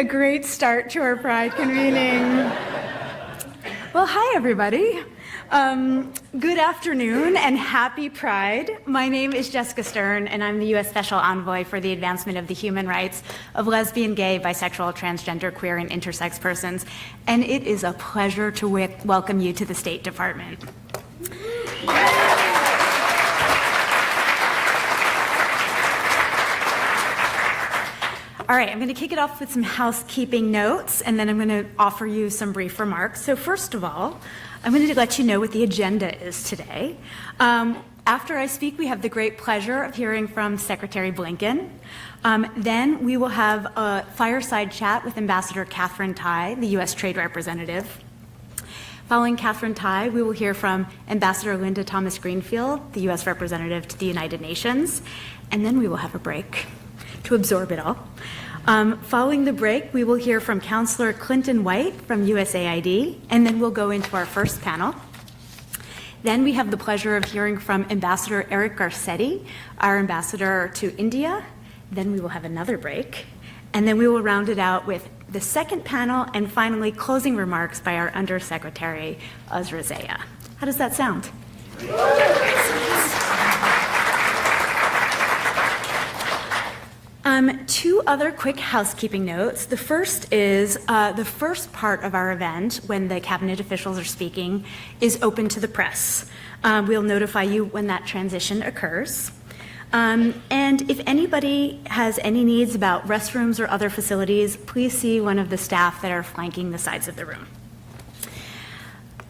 a great start to our Pride convening. Well, hi, everybody. Good afternoon and happy Pride. My name is Jessica Stern, and I'm the U.S. Special Envoy for the advancement of the human rights of lesbian, gay, bisexual, transgender, queer, and intersex persons. And it is a pleasure to welcome you to the State Department. All right, I'm going to kick it off with some housekeeping notes, and then I'm going to offer you some brief remarks. So first of all, I'm going to let you know what the agenda is today. After I speak, we have the great pleasure of hearing from Secretary Blinken. Then we will have a fireside chat with Ambassador Katherine Tai, the U.S. Trade Representative. Following Katherine Tai, we will hear from Ambassador Linda Thomas Greenfield, the U.S. Representative to the United Nations. And then we will have a break to absorb it all. Following the break, we will hear from Counselor Clinton White from USAID, and then we'll go into our first panel. Then we have the pleasure of hearing from Ambassador Eric Garcetti, our ambassador to India. Then we will have another break, and then we will round it out with the second panel, and finally closing remarks by our Undersecretary, Azra Zaya. How does that sound? Two other quick housekeeping notes. The first is the first part of our event, when the cabinet officials are speaking, is open to the press. We'll notify you when that transition occurs. And if anybody has any needs about restrooms or other facilities, please see one of the staff that are flanking the sides of the room.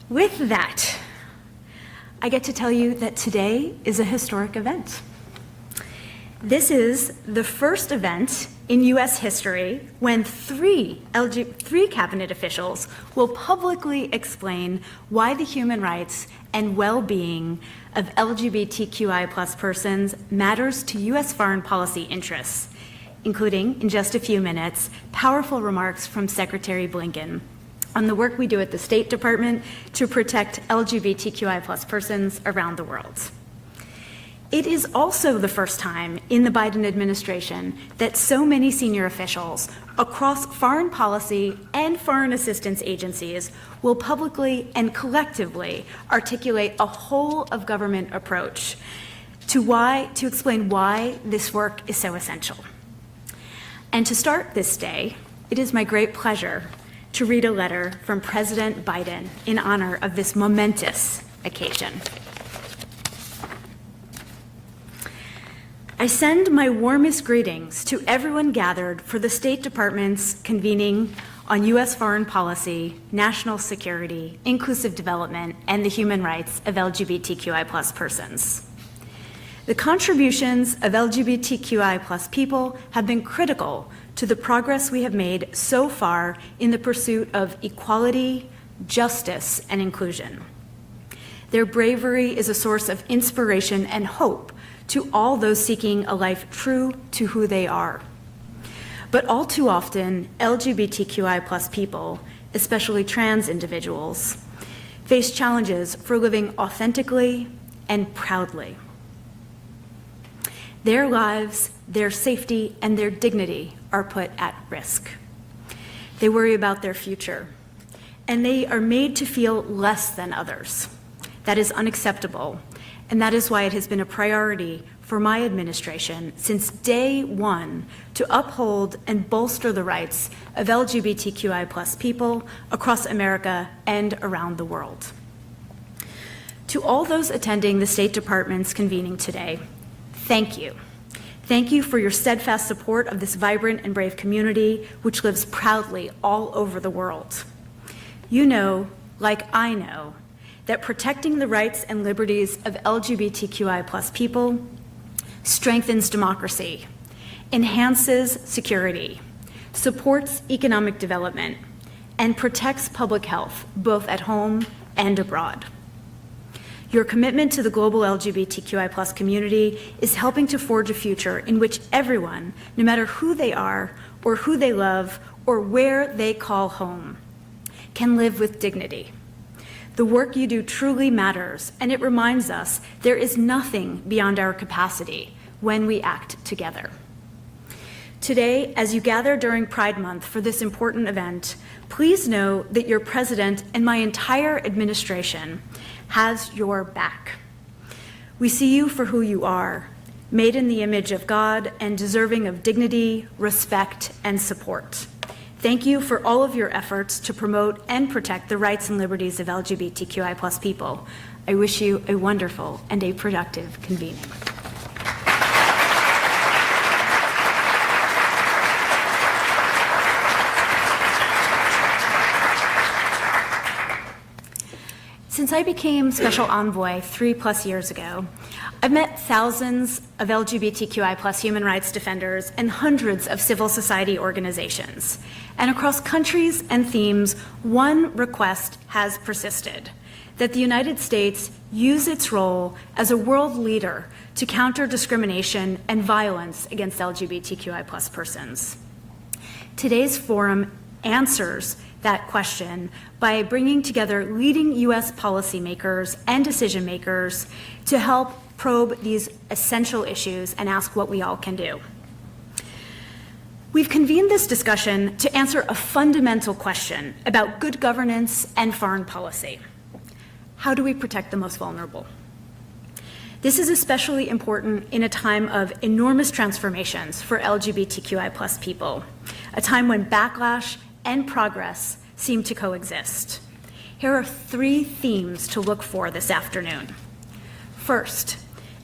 With that, I get to tell you that today is a historic event. This is the first event in U.S. history when three cabinet officials will publicly explain why the human rights and well-being of LGBTQI+ persons matters to U.S. foreign policy interests, including, in just a few minutes, powerful remarks from Secretary Blinken on the work we do at the State Department to protect LGBTQI+ persons around the world. It is also the first time in the Biden administration that so many senior officials across foreign policy and foreign assistance agencies will publicly and collectively articulate a whole of government approach to explain why this work is so essential. And to start this day, it is my great pleasure to read a letter from President Biden in honor of this momentous occasion. I send my warmest greetings to everyone gathered for the State Department's convening on U.S. foreign policy, national security, inclusive development, and the human rights of LGBTQI+ persons. The contributions of LGBTQI+ people have been critical to the progress we have made so far in the pursuit of equality, justice, and inclusion. Their bravery is a source of inspiration and hope to all those seeking a life true to who they are. But all too often, LGBTQI+ people, especially trans individuals, face challenges for living authentically and proudly. Their lives, their safety, and their dignity are put at risk. They worry about their future, and they are made to feel less than others. That is unacceptable. And that is why it has been a priority for my administration since day one to uphold and bolster the rights of LGBTQI+ people across America and around the world. To all those attending the State Department's convening today, thank you. Thank you for your steadfast support of this vibrant and brave community, which lives proudly all over the world. You know, like I know, that protecting the rights and liberties of LGBTQI+ people strengthens democracy, enhances security, supports economic development, and protects public health, both at home and abroad. Your commitment to the global LGBTQI+ community is helping to forge a future in which everyone, no matter who they are or who they love or where they call home, can live with dignity. The work you do truly matters, and it reminds us there is nothing beyond our capacity when we act together. Today, as you gather during Pride Month for this important event, please know that your president and my entire administration has your back. We see you for who you are, made in the image of God and deserving of dignity, respect, and support. Thank you for all of your efforts to promote and protect the rights and liberties of LGBTQI+ people. I wish you a wonderful and a productive convening. Since I became Special Envoy 3+ years ago, I've met thousands of LGBTQI+ human rights defenders and hundreds of civil society organizations. And across countries and themes, one request has persisted: that the United States use its role as a world leader to counter discrimination and violence against LGBTQI+ persons. Today's forum answers that question by bringing together leading U.S. policymakers and decision makers to help probe these essential issues and ask what we all can do. We've convened this discussion to answer a fundamental question about good governance and foreign policy. How do we protect the most vulnerable? This is especially important in a time of enormous transformations for LGBTQI+ people, a time when backlash and progress seem to coexist. Here are 3 themes to look for this afternoon. First,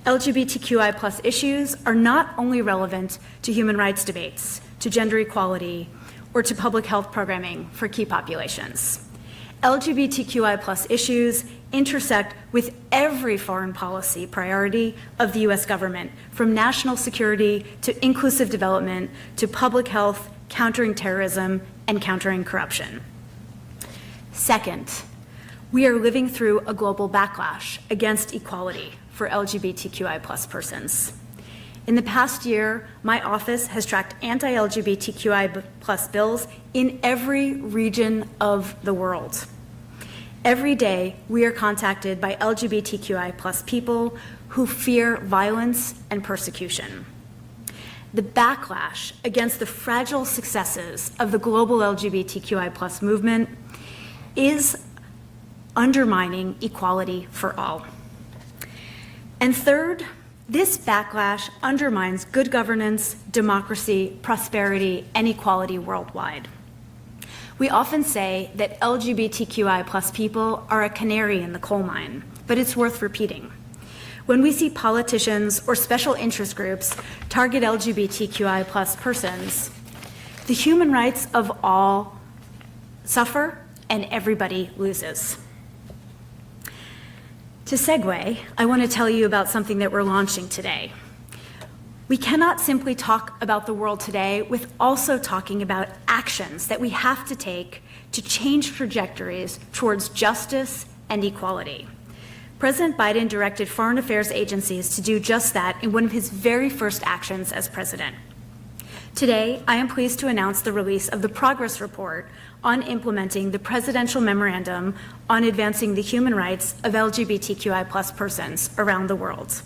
LGBTQI+ issues are not only relevant to human rights debates, to gender equality, or to public health programming for key populations. LGBTQI+ issues intersect with every foreign policy priority of the U.S. government, from national security to inclusive development to public health, countering terrorism, and countering corruption. Second, we are living through a global backlash against equality for LGBTQI+ persons. In the past year, my office has tracked anti-LGBTQI+ bills in every region of the world. Every day, we are contacted by LGBTQI+ people who fear violence and persecution. The backlash against the fragile successes of the global LGBTQI+ movement is undermining equality for all. And third, this backlash undermines good governance, democracy, prosperity, and equality worldwide. We often say that LGBTQI+ people are a canary in the coal mine, but it's worth repeating. When we see politicians or special interest groups target LGBTQI+ persons, the human rights of all suffer and everybody loses. To segue, I want to tell you about something that we're launching today. We cannot simply talk about the world today with also talking about actions that we have to take to change trajectories towards justice and equality. President Biden directed foreign affairs agencies to do just that in one of his very first actions as president. Today, I am pleased to announce the release of the progress report on implementing the Presidential Memorandum on Advancing the Human Rights of LGBTQI+ persons around the world.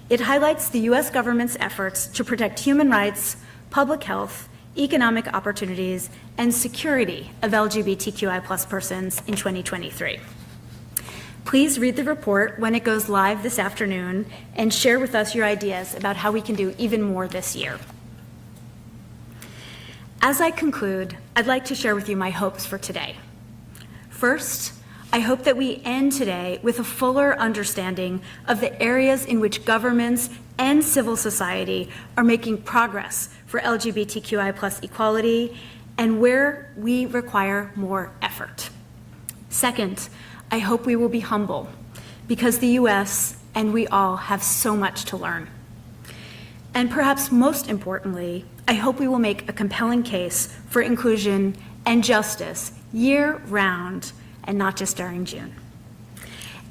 It highlights the U.S. government's efforts to protect human rights, public health, economic opportunities, and security of LGBTQI+ persons in 2023. Please read the report when it goes live this afternoon and share with us your ideas about how we can do even more this year. As I conclude, I'd like to share with you my hopes for today. First, I hope that we end today with a fuller understanding of the areas in which governments and civil society are making progress for LGBTQI+ equality and where we require more effort. Second, I hope we will be humble because the U.S. and we all have so much to learn. And perhaps most importantly, I hope we will make a compelling case for inclusion and justice year-round and not just during June.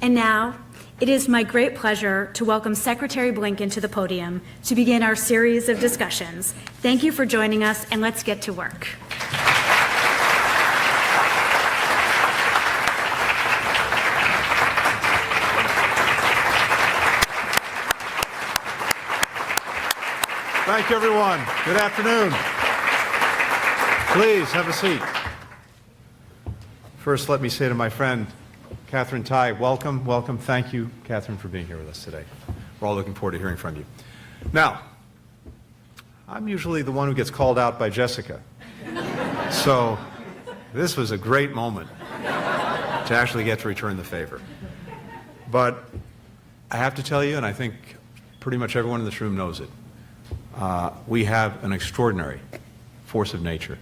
And now, it is my great pleasure to welcome Secretary Blinken to the podium to begin our series of discussions. Thank you for joining us, and let's get to work. Thank you, everyone. Good afternoon. Please have a seat. First, let me say to my friend, Catherine Tai, welcome, welcome. Thank you, Catherine, for being here with us today. We're all looking forward to hearing from you. Now, I'm usually the one who gets called out by Jessica. So this was a great moment to actually get to return the favor. But I have to tell you, and I think pretty much everyone in this room knows it, we have an extraordinary force of nature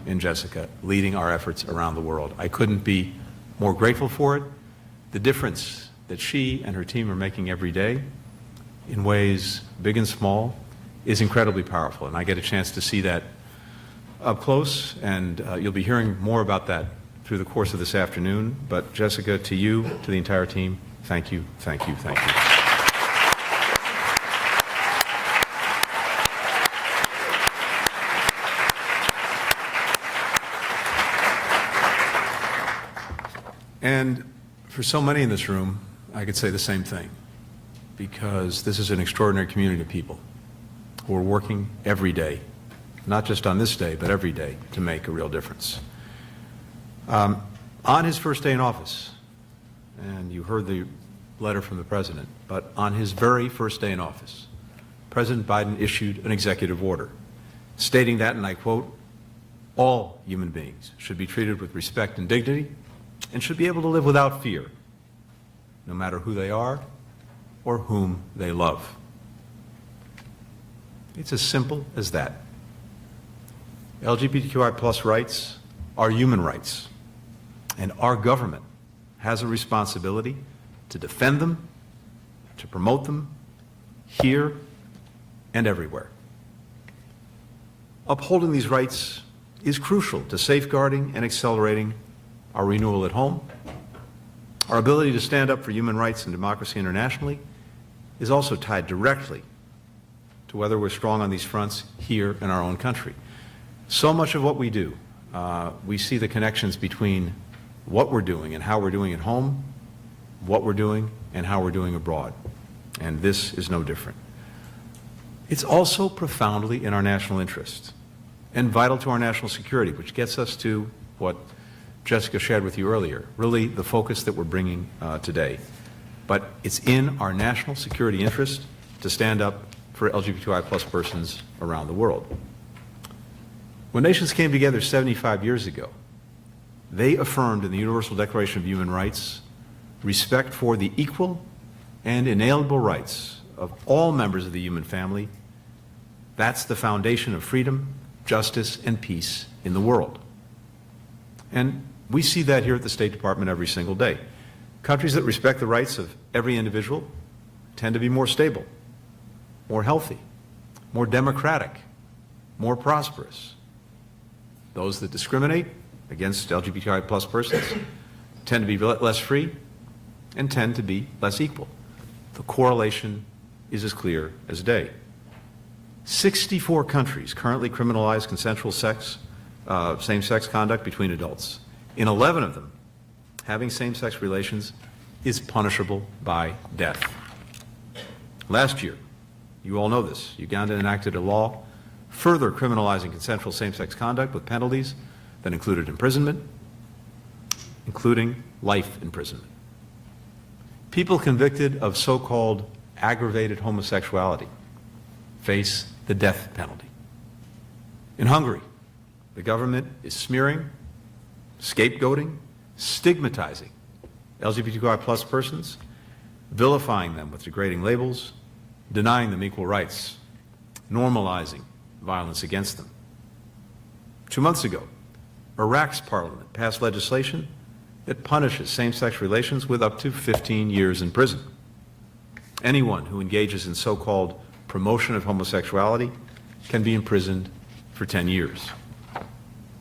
in Jessica leading our efforts around the world. I couldn't be more grateful for it. The difference that she and her team are making every day in ways big and small is incredibly powerful, and I get a chance to see that up close, and you'll be hearing more about that through the course of this afternoon. But Jessica, to you, to the entire team, thank you, thank you, thank you. And for so many in this room, I could say the same thing, because this is an extraordinary community of people who are working every day, not just on this day, but every day, to make a real difference. On his first day in office, and you heard the letter from the President, but on his very first day in office, President Biden issued an executive order stating that, and I quote, "All human beings should be treated with respect and dignity and should be able to live without fear, no matter who they are or whom they love." It's as simple as that. LGBTQI plus rights are human rights, and our government has a responsibility to defend them, to promote them, here and everywhere. Upholding these rights is crucial to safeguarding and accelerating our renewal at home. Our ability to stand up for human rights and democracy internationally is also tied directly to whether we're strong on these fronts here in our own country. So much of what we do, we see the connections between what we're doing and how we're doing at home, what we're doing and how we're doing abroad. And this is no different. It's also profoundly in our national interest and vital to our national security, which gets us to what Jessica shared with you earlier, really the focus that we're bringing today. But it's in our national security interest to stand up for LGBTQI plus persons around the world. When nations came together 75 years ago, they affirmed in the Universal Declaration of Human Rights respect for the equal and inalienable rights of all members of the human family. That's the foundation of freedom, justice, and peace in the world. And we see that here at the State Department every single day. Countries that respect the rights of every individual tend to be more stable, more healthy, more democratic, more prosperous. Those that discriminate against LGBTQI plus persons tend to be less free and tend to be less equal. The correlation is as clear as day. 64 countries currently criminalize consensual same-sex conduct between adults. In 11 of them, having same-sex relations is punishable by death. Last year, you all know this, Uganda enacted a law further criminalizing consensual same-sex conduct with penalties that included imprisonment, including life imprisonment. People convicted of so-called aggravated homosexuality face the death penalty. In Hungary, the government is smearing, scapegoating, stigmatizing LGBTQI plus persons, vilifying them with degrading labels, denying them equal rights, normalizing violence against them. 2 months ago, Iraq's parliament passed legislation that punishes same-sex relations with up to 15 years in prison. Anyone who engages in so-called promotion of homosexuality can be imprisoned for 10 years.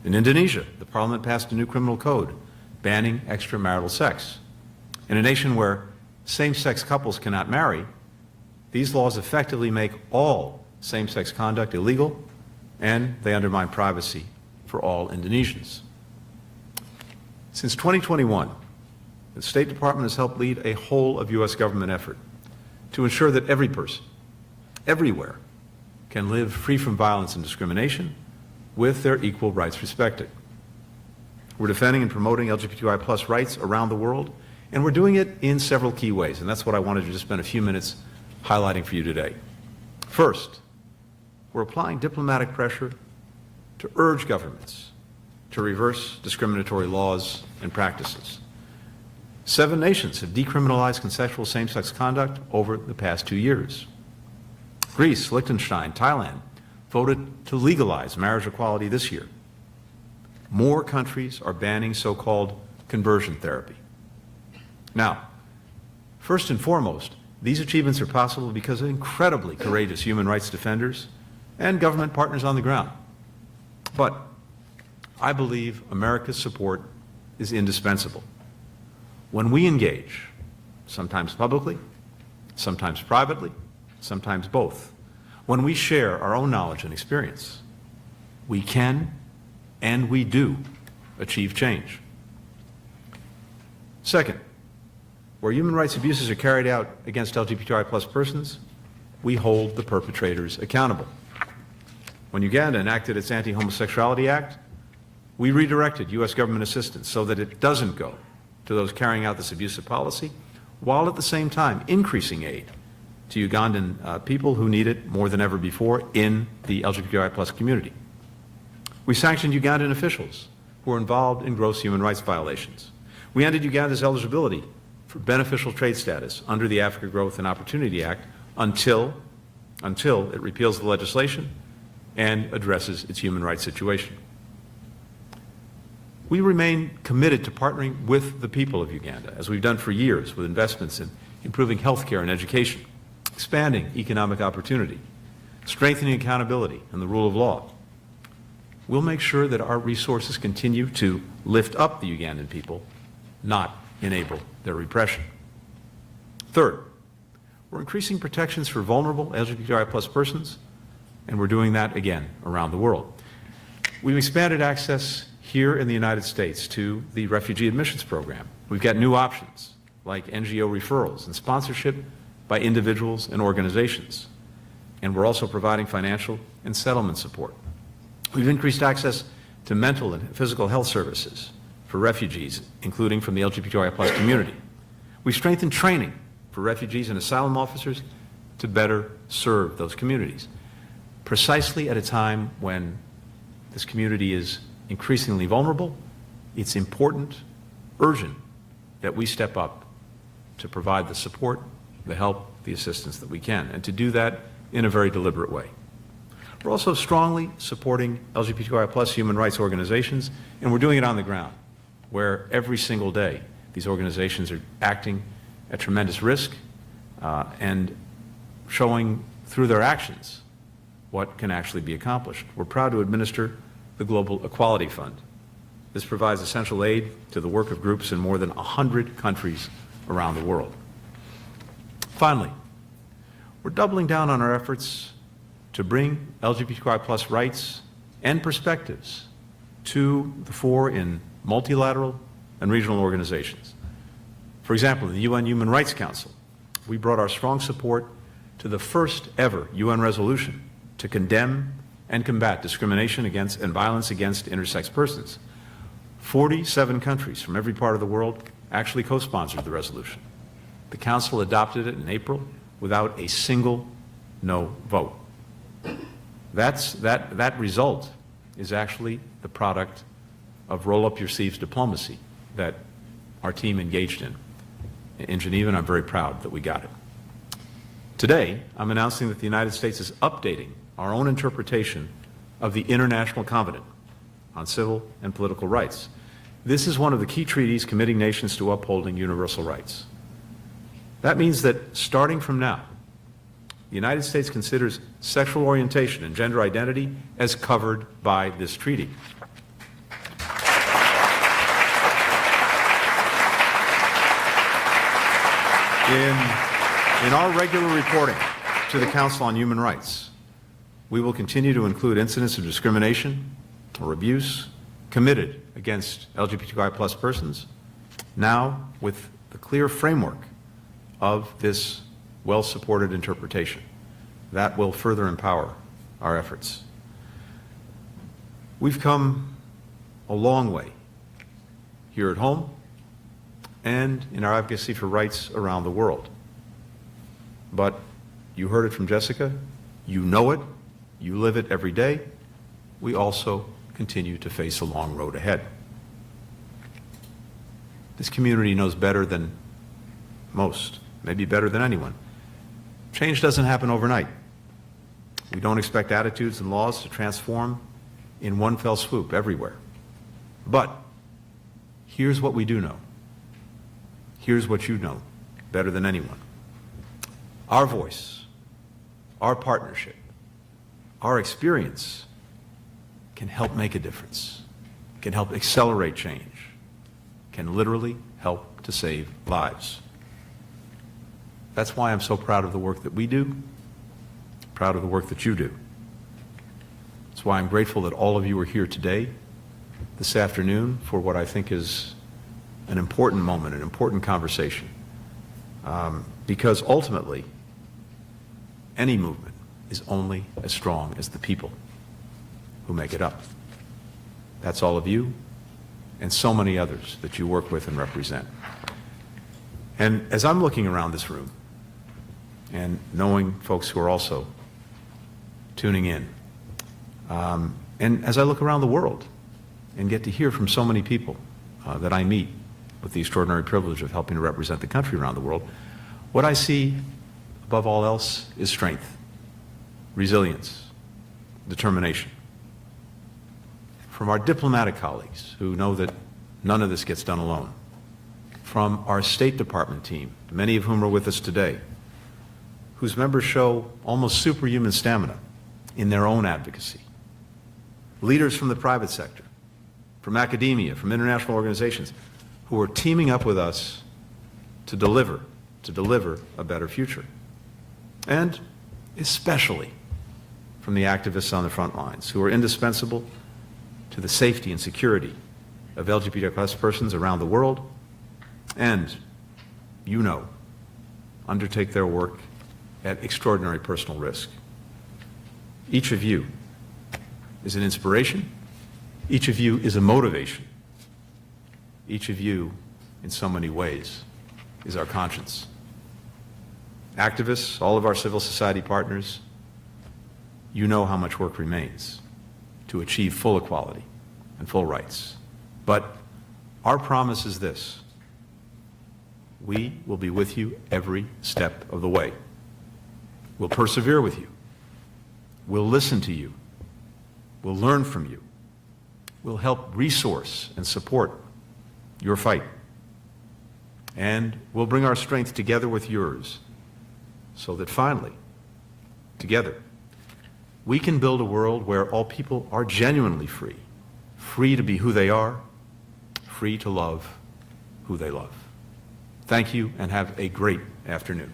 In Indonesia, the parliament passed a new criminal code banning extramarital sex. In a nation where same-sex couples cannot marry, these laws effectively make all same-sex conduct illegal, and they undermine privacy for all Indonesians. Since 2021, the State Department has helped lead a whole of U.S. government effort to ensure that every person, everywhere, can live free from violence and discrimination with their equal rights respected. We're defending and promoting LGBTQI plus rights around the world, and we're doing it in several key ways, and that's what I wanted to just spend a few minutes highlighting for you today. First, we're applying diplomatic pressure to urge governments to reverse discriminatory laws and practices. 7 nations have decriminalized consensual same-sex conduct over the past 2 years. Greece, Liechtenstein, Thailand voted to legalize marriage equality this year. More countries are banning so-called conversion therapy. Now, first and foremost, these achievements are possible because of incredibly courageous human rights defenders and government partners on the ground. But I believe America's support is indispensable. When we engage, sometimes publicly, sometimes privately, sometimes both, when we share our own knowledge and experience, we can and we do achieve change. Second, where human rights abuses are carried out against LGBTQI plus persons, we hold the perpetrators accountable. When Uganda enacted its Anti-Homosexuality Act, we redirected U.S. government assistance so that it doesn't go to those carrying out this abusive policy, while at the same time increasing aid to Ugandan people who need it more than ever before in the LGBTQI plus community. We sanctioned Ugandan officials who were involved in gross human rights violations. We ended Uganda's eligibility for beneficial trade status under the Africa Growth and Opportunity Act until it repeals the legislation and addresses its human rights situation. We remain committed to partnering with the people of Uganda, as we've done for years, with investments in improving health care and education, expanding economic opportunity, strengthening accountability and the rule of law. We'll make sure that our resources continue to lift up the Ugandan people, not enable their repression. Third, we're increasing protections for vulnerable LGBTQI plus persons, and we're doing that again around the world. We've expanded access here in the United States to the refugee admissions program. We've got new options like NGO referrals and sponsorship by individuals and organizations. And we're also providing financial and settlement support. We've increased access to mental and physical health services for refugees, including from the LGBTQI plus community. We've strengthened training for refugees and asylum officers to better serve those communities, precisely at a time when this community is increasingly vulnerable. It's important, urgent, that we step up to provide the support, the help, the assistance that we can, and to do that in a very deliberate way. We're also strongly supporting LGBTQI plus human rights organizations, and we're doing it on the ground, where every single day these organizations are acting at tremendous risk and showing through their actions what can actually be accomplished. We're proud to administer the Global Equality Fund. This provides essential aid to the work of groups in more than 100 countries around the world. Finally, we're doubling down on our efforts to bring LGBTQI plus rights and perspectives to the fore in multilateral and regional organizations. For example, in the UN Human Rights Council, we brought our strong support to the first ever UN resolution to condemn and combat discrimination against and violence against intersex persons. 47 countries from every part of the world actually co-sponsored the resolution. The Council adopted it in April without a single no vote. That result is actually the product of roll-up-your-sleeves diplomacy that our team engaged in Geneva, and I'm very proud that we got it. Today, I'm announcing that the United States is updating our own interpretation of the International Convention on Civil and Political Rights. This is one of the key treaties committing nations to upholding universal rights. That means that starting from now, the United States considers sexual orientation and gender identity as covered by this treaty. In our regular reporting to the Council on Human Rights, we will continue to include incidents of discrimination or abuse committed against LGBTQI plus persons, now with the clear framework of this well-supported interpretation. That will further empower our efforts. We've come a long way here at home and in our advocacy for rights around the world. But you heard it from Jessica, you know it, you live it every day. We also continue to face a long road ahead. This community knows better than most, maybe better than anyone. Change doesn't happen overnight. We don't expect attitudes and laws to transform in one fell swoop everywhere. But here's what we do know. Here's what you know better than anyone. Our voice, our partnership, our experience can help make a difference, can help accelerate change, can literally help to save lives. That's why I'm so proud of the work that we do, proud of the work that you do. That's why I'm grateful that all of you are here today, this afternoon, for what I think is an important moment, an important conversation. Because ultimately, any movement is only as strong as the people who make it up. That's all of you and so many others that you work with and represent. And as I'm looking around this room and knowing folks who are also tuning in, and as I look around the world and get to hear from so many people that I meet with the extraordinary privilege of helping to represent the country around the world, what I see above all else is strength, resilience, determination. From our diplomatic colleagues who know that none of this gets done alone, from our State Department team, many of whom are with us today, whose members show almost superhuman stamina in their own advocacy, leaders from the private sector, from academia, from international organizations, who are teaming up with us to deliver a better future. And especially from the activists on the front lines, who are indispensable to the safety and security of LGBTQI persons around the world, and, you know, undertake their work at extraordinary personal risk. Each of you is an inspiration. Each of you is a motivation. Each of you, in so many ways, is our conscience. Activists, all of our civil society partners, you know how much work remains to achieve full equality and full rights. But our promise is this: we will be with you every step of the way. We'll persevere with you. We'll listen to you. We'll learn from you. We'll help resource and support your fight. And we'll bring our strength together with yours so that finally, together, we can build a world where all people are genuinely free, free to be who they are, free to love who they love. Thank you, and have a great afternoon.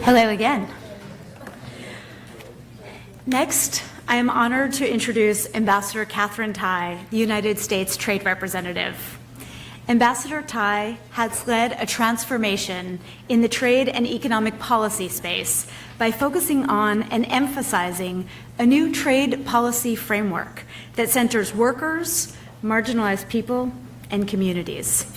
Hello again. Next, I am honored to introduce Ambassador Catherine Tai, the United States Trade Representative. Ambassador Tai has led a transformation in the trade and economic policy space by focusing on and emphasizing a new trade policy framework that centers workers, marginalized people, and communities.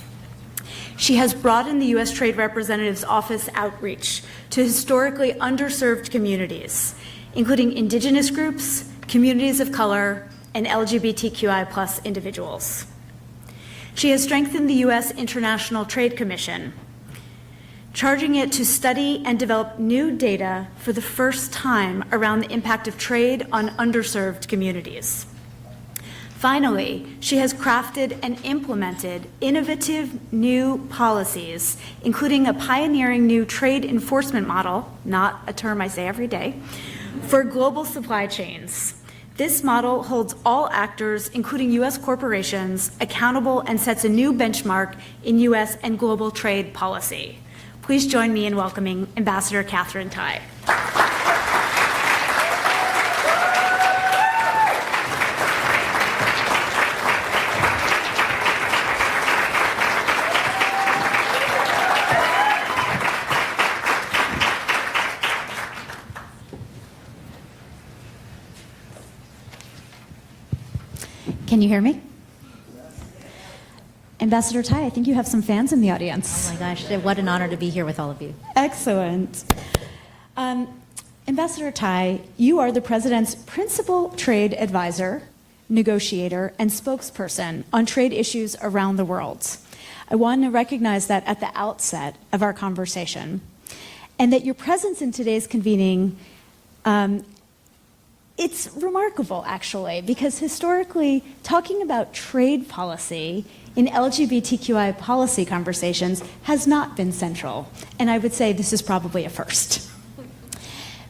She has broadened the U.S. Trade Representative's office outreach to historically underserved communities, including indigenous groups, communities of color, and LGBTQI+ individuals. She has strengthened the U.S. International Trade Commission, charging it to study and develop new data for the first time around the impact of trade on underserved communities. Finally, she has crafted and implemented innovative new policies, including a pioneering new trade enforcement model, not a term I say every day, for global supply chains. This model holds all actors, including U.S. corporations, accountable and sets a new benchmark in U.S. and global trade policy. Please join me in welcoming Ambassador Katherine Tai. Can you hear me? Ambassador Tai, I think you have some fans in the audience. Oh my gosh, what an honor to be here with all of you. Excellent. Ambassador Tai, you are the President's principal trade advisor, negotiator, and spokesperson on trade issues around the world. I want to recognize that at the outset of our conversation, and that your presence in today's convening it's remarkable, actually, because historically, talking about trade policy in LGBTQI policy conversations has not been central, and I would say this is probably a first.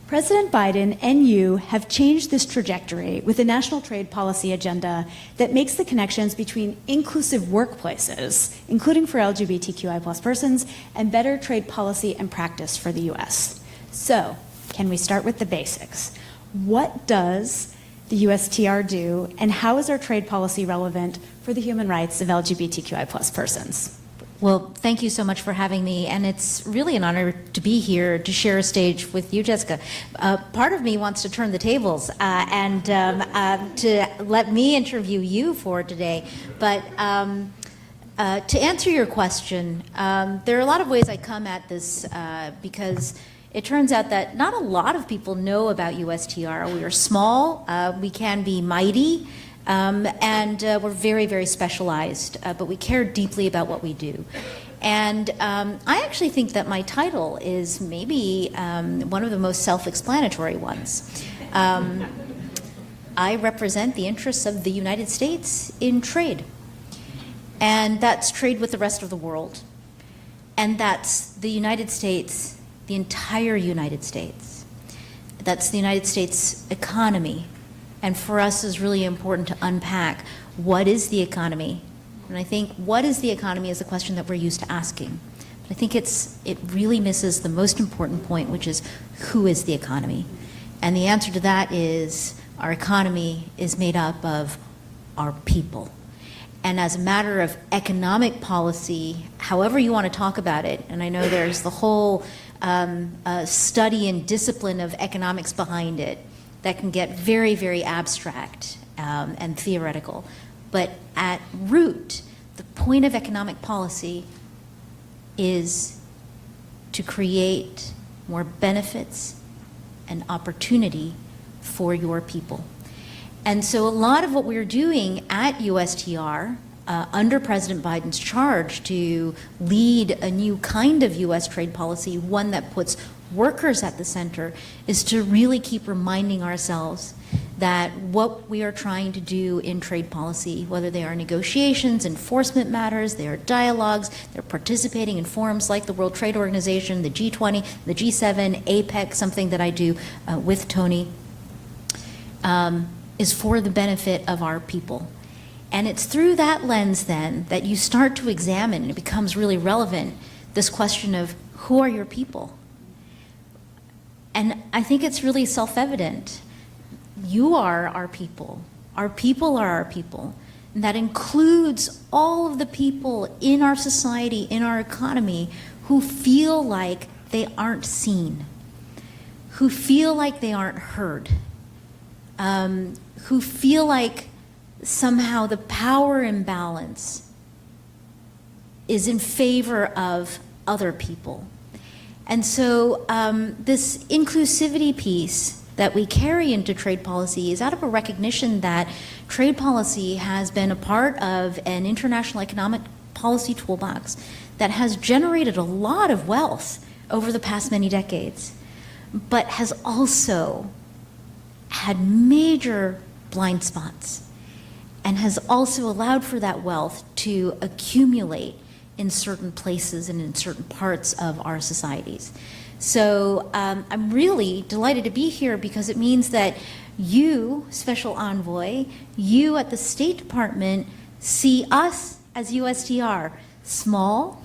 President Biden and you have changed this trajectory with a national trade policy agenda that makes the connections between inclusive workplaces, including for LGBTQI+ persons, and better trade policy and practice for the U.S. So, can we start with the basics? What does the USTR do, and how is our trade policy relevant for the human rights of LGBTQI+ persons? Well, thank you so much for having me, and it's really an honor to be here to share a stage with you, Jessica. Part of me wants to turn the tables and to let me interview you for today, but to answer your question, there are a lot of ways I come at this because it turns out that not a lot of people know about USTR. We are small, we can be mighty, and we're very, very specialized, but we care deeply about what we do. And I actually think that my title is maybe one of the most self-explanatory ones. I represent the interests of the United States in trade, and that's trade with the rest of the world. And that's the United States, the entire United States. That's the United States economy. And for us it's really important to unpack what is the economy. And I think what is the economy is a question that we're used to asking. But I think it really misses the most important point, which is who is the economy? And the answer to that is our economy is made up of our people. And as a matter of economic policy, however you want to talk about it, and I know there's the whole study and discipline of economics behind it that can get very, very abstract and theoretical. But at root, the point of economic policy is to create more benefits and opportunity for your people. And so a lot of what we're doing at USTR, under President Biden's charge to lead a new kind of U.S. trade policy, one that puts workers at the center, is to really keep reminding ourselves that what we are trying to do in trade policy, whether they are negotiations, enforcement matters, they are dialogues, they're participating in forums like the World Trade Organization, the G20, the G7, APEC, something that I do with Tony, is for the benefit of our people. And it's through that lens then that you start to examine, and it becomes really relevant, this question of who are your people? And I think it's really self-evident. You are our people. Our people are our people. that includes all of the people in our society, in our economy, who feel like they aren't seen, who feel like they aren't heard, who feel like somehow the power imbalance is in favor of other people. And so this inclusivity piece that we carry into trade policy is out of a recognition that trade policy has been a part of an international economic policy toolbox that has generated a lot of wealth over the past many decades, but has also had major blind spots and has also allowed for that wealth to accumulate in certain places and in certain parts of our societies. So I'm really delighted to be here because it means that you, Special Envoy, you at the State Department see us as USTR small,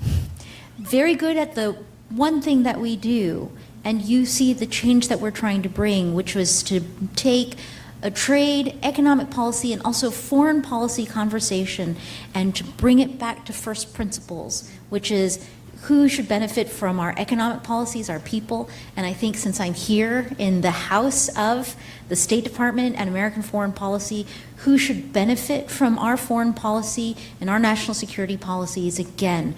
very good at the one thing that we do, and you see the change that we're trying to bring, which was to take a trade, economic policy, and also foreign policy conversation and to bring it back to first principles, which is who should benefit from our economic policies, our people. And I think since I'm here in the House of the State Department and American foreign policy, who should benefit from our foreign policy and our national security policies, again,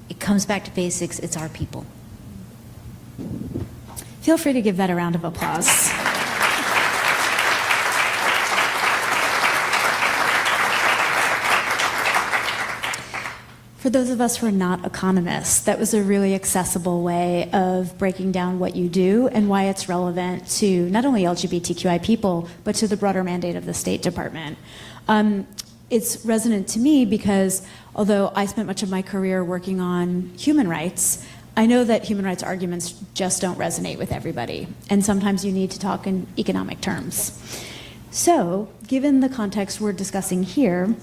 it comes back to basics, it's our people. Feel free to give that a round of applause. For those of us who are not economists, that was a really accessible way of breaking down what you do and why it's relevant to not only LGBTQI people, but to the broader mandate of the State Department. It's resonant to me because although I spent much of my career working on human rights, I know that human rights arguments just don't resonate with everybody, and sometimes you need to talk in economic terms. So, given the context we're discussing here,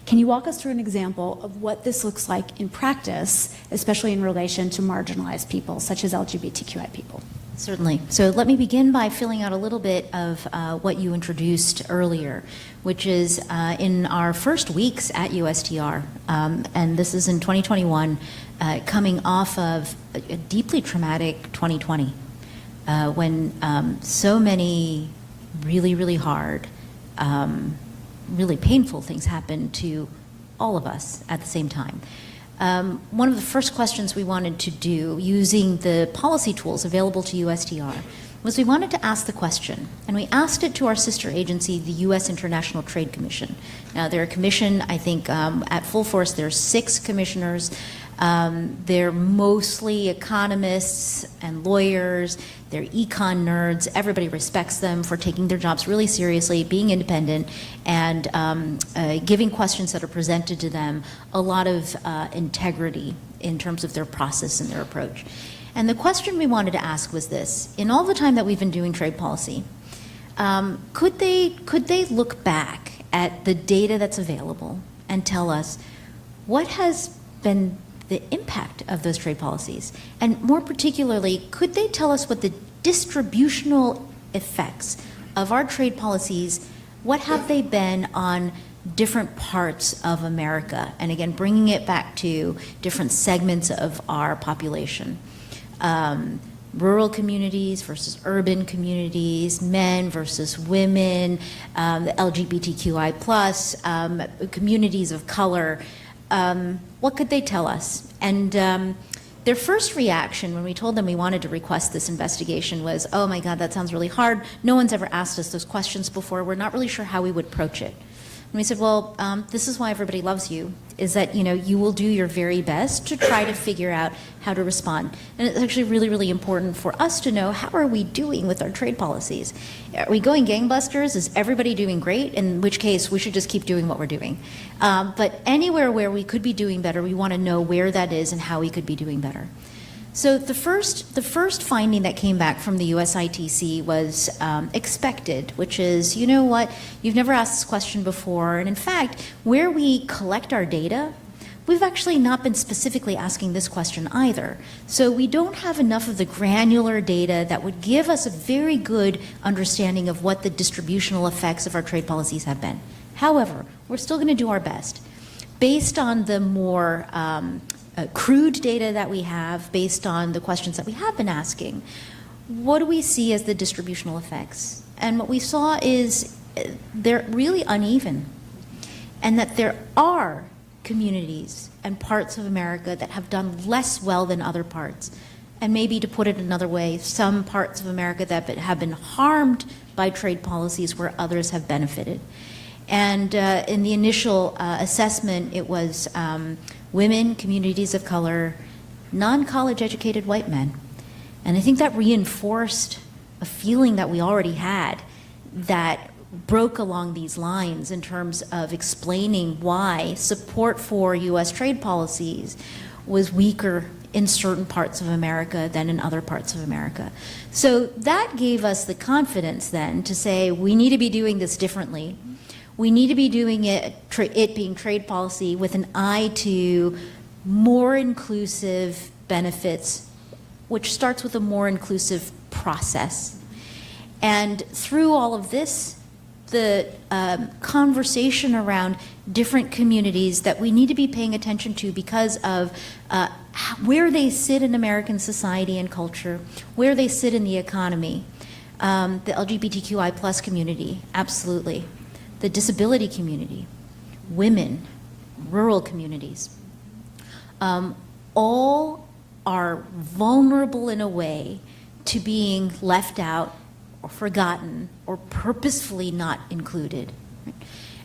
can you walk us through an example of what this looks like in practice, especially in relation to marginalized people, such as LGBTQI people? Certainly. So let me begin by filling out a little bit of what you introduced earlier, which is in our first weeks at USTR, and this is in 2021, coming off of a deeply traumatic 2020, when so many really, really hard, really painful things happened to all of us at the same time. One of the first questions we wanted to do using the policy tools available to USTR was we wanted to ask the question, and we asked it to our sister agency, the U.S. International Trade Commission. Now, they're a commission, I think, at full force, there's 6 commissioners. They're mostly economists and lawyers. They're econ nerds. Everybody respects them for taking their jobs really seriously, being independent, and giving questions that are presented to them a lot of integrity in terms of their process and their approach. And the question we wanted to ask was this: in all the time that we've been doing trade policy, could they look back at the data that's available and tell us what has been the impact of those trade policies? And more particularly, could they tell us what the distributional effects of our trade policies, what have they been on different parts of America? And again, bringing it back to different segments of our population. Rural communities versus urban communities, men versus women, the LGBTQI plus, communities of color. What could they tell us? And their first reaction when we told them we wanted to request this investigation was, oh my God, that sounds really hard. No one's ever asked us those questions before. We're not really sure how we would approach it. And we said, well, this is why everybody loves you, is that you will do your very best to try to figure out how to respond. And it's actually really, really important for us to know, how are we doing with our trade policies? Are we going gangbusters? Is everybody doing great? In which case, we should just keep doing what we're doing. But anywhere where we could be doing better, we want to know where that is and how we could be doing better. So the first finding that came back from the USITC was expected, which is, you know what, you've never asked this question before, and in fact, where we collect our data, we've actually not been specifically asking this question either. So we don't have enough of the granular data that would give us a very good understanding of what the distributional effects of our trade policies have been. However, we're still going to do our best. Based on the more crude data that we have, based on the questions that we have been asking, what do we see as the distributional effects? And what we saw is they're really uneven, and that there are communities and parts of America that have done less well than other parts. And maybe to put it another way, some parts of America that have been harmed by trade policies where others have benefited. And in the initial assessment, it was women, communities of color, non-college educated white men. And I think that reinforced a feeling that we already had that broke along these lines in terms of explaining why support for U.S. trade policies was weaker in certain parts of America than in other parts of America. So that gave us the confidence then to say we need to be doing this differently. We need to be doing it being trade policy with an eye to more inclusive benefits, which starts with a more inclusive process. And through all of this, the conversation around different communities that we need to be paying attention to because of where they sit in American society and culture, where they sit in the economy. The LGBTQI plus community, absolutely. The disability community, women, rural communities, all are vulnerable in a way to being left out or forgotten or purposefully not included.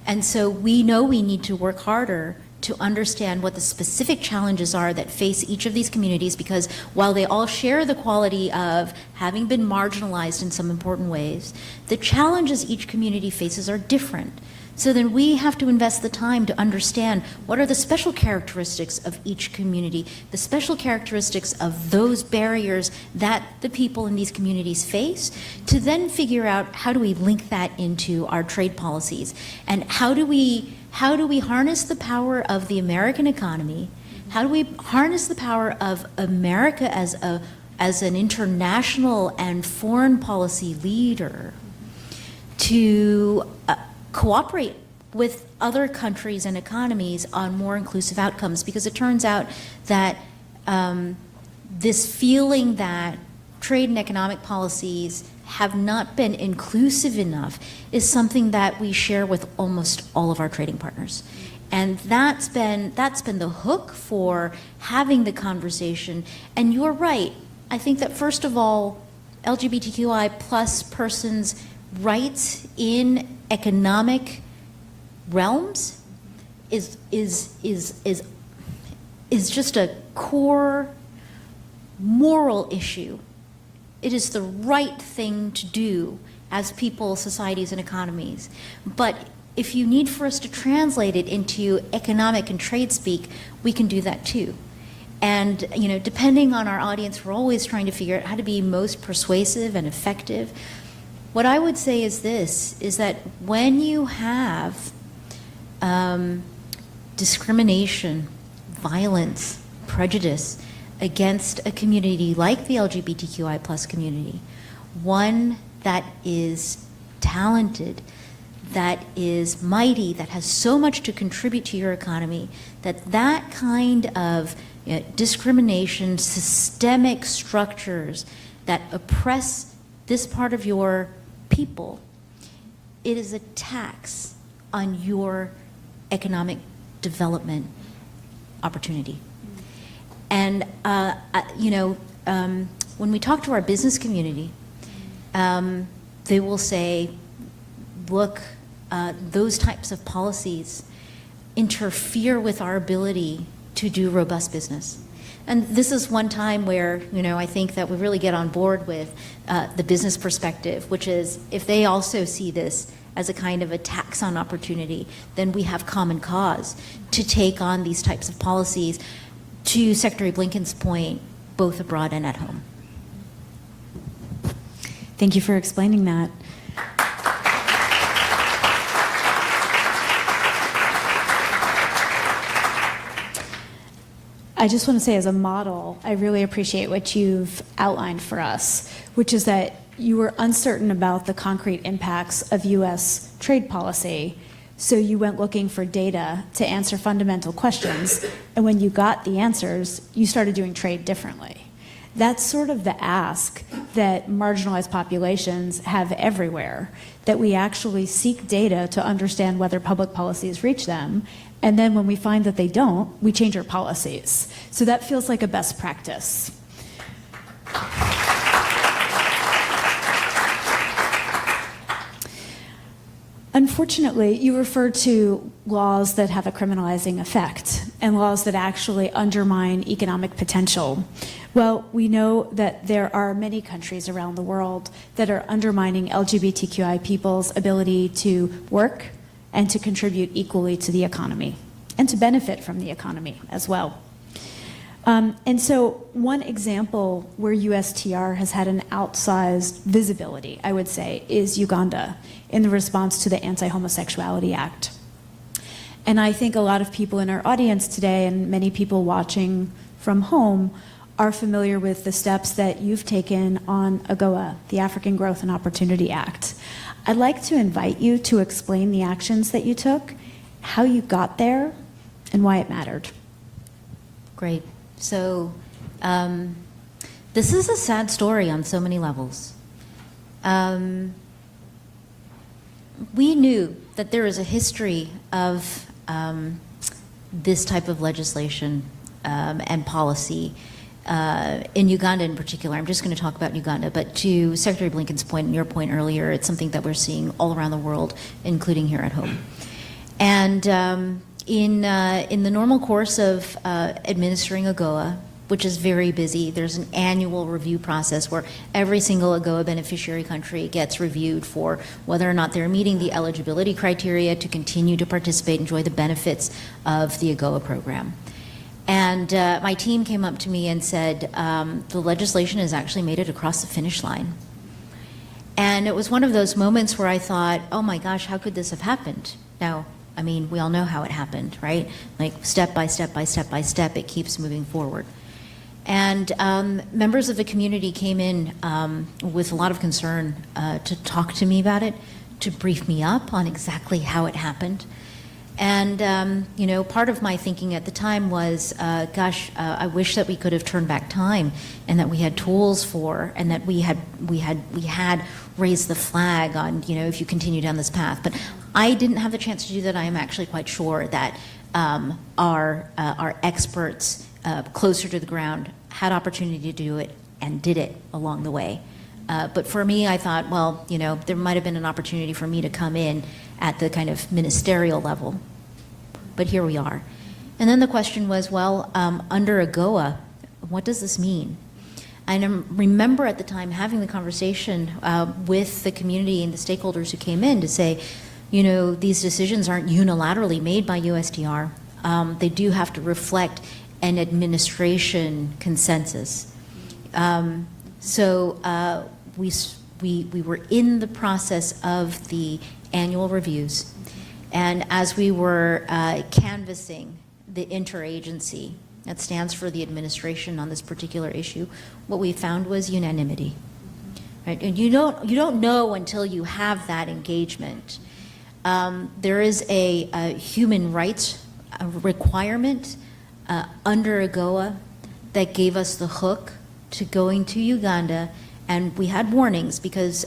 And so we know we need to work harder to understand what the specific challenges are that face each of these communities, because while they all share the quality of having been marginalized in some important ways, the challenges each community faces are different. So then we have to invest the time to understand what are the special characteristics of each community, the special characteristics of those barriers that the people in these communities face, to then figure out how do we link that into our trade policies, and how do we harness the power of the American economy, how do we harness the power of America as an international and foreign policy leader to cooperate with other countries and economies on more inclusive outcomes, because it turns out that this feeling that trade and economic policies have not been inclusive enough is something that we share with almost all of our trading partners. And that's been the hook for having the conversation. And you're right. I think that first of all, LGBTQI plus persons' rights in economic realms is just a core moral issue. It is the right thing to do as people, societies, and economies. But if you need for us to translate it into economic and trade speak, we can do that too. And depending on our audience, we're always trying to figure out how to be most persuasive and effective. What I would say is this, is that when you have discrimination, violence, prejudice against a community like the LGBTQI plus community, one that is talented, that is mighty, that has so much to contribute to your economy, that kind of discrimination, systemic structures that oppress this part of your people, it is a tax on your economic development opportunity. And when we talk to our business community, they will say, look, those types of policies interfere with our ability to do robust business. And this is one time where, I think that we really get on board with the business perspective, which is if they also see this as a kind of a tax on opportunity, then we have common cause to take on these types of policies, to Secretary Blinken's point, both abroad and at home. Thank you for explaining that. I just want to say, as a model, I really appreciate what you've outlined for us, which is that you were uncertain about the concrete impacts of U.S. trade policy, so you went looking for data to answer fundamental questions, and when you got the answers, you started doing trade differently. That's sort of the ask that marginalized populations have everywhere, that we actually seek data to understand whether public policies reach them, and then when we find that they don't, we change our policies. So that feels like a best practice. Unfortunately, you refer to laws that have a criminalizing effect and laws that actually undermine economic potential. Well, we know that there are many countries around the world that are undermining LGBTQI people's ability to work and to contribute equally to the economy and to benefit from the economy as well. And so one example where USTR has had an outsized visibility, I would say, is Uganda in the response to the Anti-Homosexuality Act. And I think a lot of people in our audience today and many people watching from home are familiar with the steps that you've taken on AGOA, the African Growth and Opportunity Act. I'd like to invite you to explain the actions that you took, how you got there, and why it mattered. Great. So this is a sad story on so many levels. We knew that there is a history of this type of legislation and policy in Uganda in particular. I'm just going to talk about Uganda, but to Secretary Blinken's point and your point earlier, it's something that we're seeing all around the world, including here at home. And in the normal course of administering AGOA, which is very busy, there's an annual review process where every single AGOA beneficiary country gets reviewed for whether or not they're meeting the eligibility criteria to continue to participate, enjoy the benefits of the AGOA program. And my team came up to me and said, the legislation has actually made it across the finish line. And it was one of those moments where I thought, oh my gosh, how could this have happened? Now, I mean, we all know how it happened, right? Like step by step by step by step, it keeps moving forward. And members of the community came in with a lot of concern to talk to me about it, to brief me up on exactly how it happened. And you know, part of my thinking at the time was, gosh, I wish that we could have turned back time, and that we had tools for, and that we had raised the flag on, you know, if you continue down this path. But I didn't have the chance to do that. I am actually quite sure that our experts closer to the ground had opportunity to do it and did it along the way. But for me, I thought, well, you know, there might have been an opportunity for me to come in at the kind of ministerial level. But here we are. And then the question was, well, under AGOA, what does this mean? I remember at the time having the conversation with the community and the stakeholders who came in to say, you know, these decisions aren't unilaterally made by USTR. They do have to reflect an administration consensus. So we were in the process of the annual reviews, and as we were canvassing the interagency that stands for the administration on this particular issue, what we found was unanimity. Right? And you don't know until you have that engagement. There is a human rights requirement under AGOA that gave us the hook to going to Uganda, and we had warnings because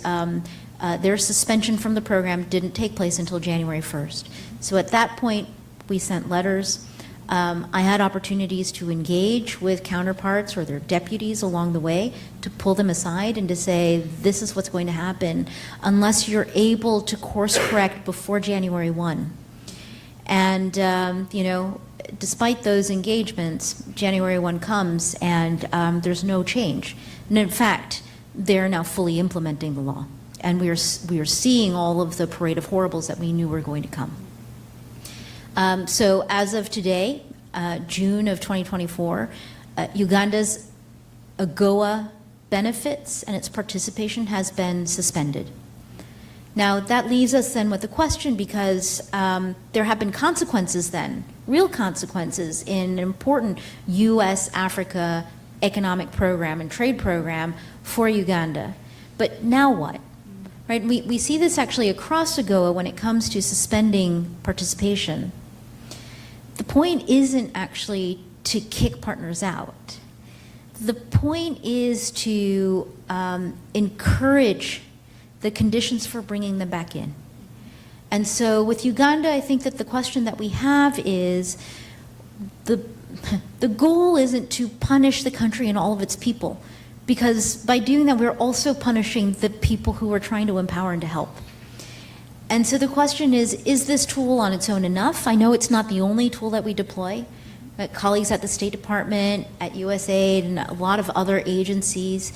their suspension from the program didn't take place until January 1st. So at that point, we sent letters. I had opportunities to engage with counterparts or their deputies along the way to pull them aside and to say, this is what's going to happen unless you're able to course correct before January 1. And, you know, despite those engagements, January 1 comes and there's no change. And in fact, they're now fully implementing the law. And we are seeing all of the parade of horribles that we knew were going to come. So as of today, June of 2024, Uganda's AGOA benefits and its participation has been suspended. Now that leaves us then with the question, because there have been consequences then real consequences in an important U.S.-Africa economic program and trade program for Uganda. But now what? Right? We see this actually across AGOA when it comes to suspending participation. The point isn't actually to kick partners out. The point is to encourage the conditions for bringing them back in. And so with Uganda, I think that the question that we have is the goal isn't to punish the country and all of its people, because by doing that, we're also punishing the people who we're trying to empower and to help. And so the question is this tool on its own enough? I know it's not the only tool that we deploy. Colleagues at the State Department, at USAID, and a lot of other agencies